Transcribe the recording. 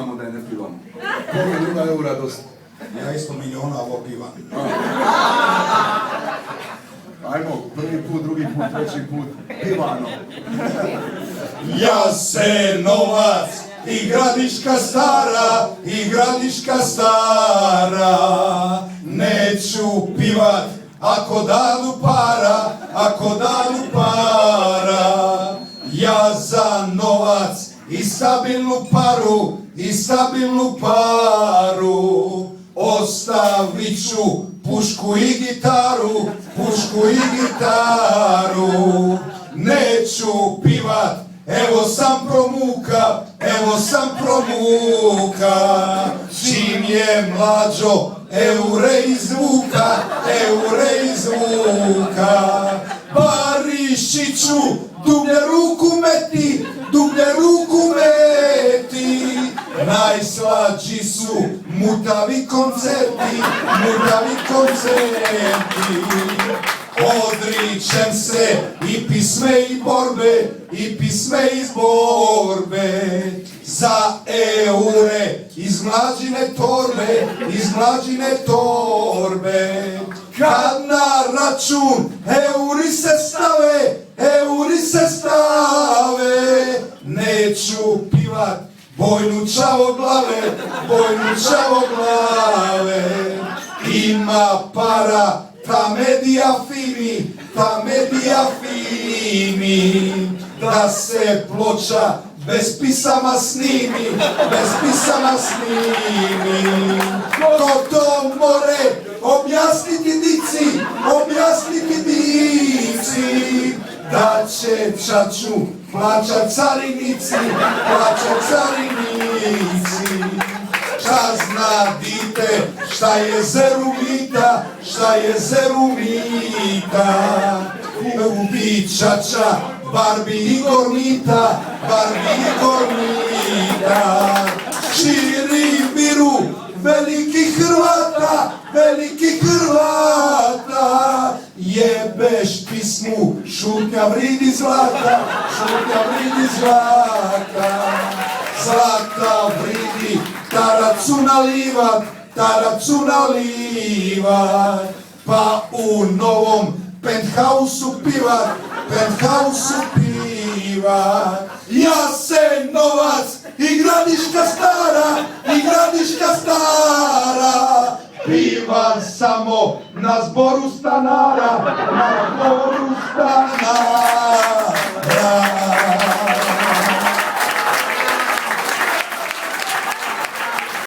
imamo da je ne pivamo. Koliko ima eura dosta? Ja isto miliona ovo pivam. Ajmo, prvi put, drugi put, treći put, pivano. Jasenovac i Gradiška stara, i Gradiška stara. Neću pivat ako dadu para, ako dadu para. Ja za novac i stabilnu paru, i stabilnu paru. Ostavit ću pušku i gitaru, pušku i gitaru. Neću pivat, evo sam promuka, evo sam promuka. Čim je mlađo, eure izvuka, eure izvuka. Barišiću, dublje ruku meti, dublje ruku meti. Najslađi su mutavi koncerti, mutavi koncerti. Odričem se i pisme i borbe, i pisme iz borbe. Za eure iz mlađine torbe, iz mlađine torbe. Kad na račun euri se stave, euri se stave. Neću pivat bojnu čavoglave, bojnu čavoglave. Ima para, ta medija fini, ta medija fini. Da se ploča bez pisama snimi, bez pisama snimi. Ko to more objasniti dici, objasniti dici. Da će čaču plaćat carinici, plaćat carinici. Šta zna dite, šta je zerumita, šta je zerumita. Ubi čača, Barbi i Gormita, Barbi i Gormita. Širi miru velikih Hrvata, velikih Hrvata. Jebeš pismu, šutnja vridi zlata, šutnja vridi zlata. Zlata vridi, taracu nalivat, taracu nalivat. Pa u novom penthausu pivat, penthausu pivat. Jasenovac i Gradiška stara, i Gradiška stara. Pivam samo na zboru stanara, na zboru stanara.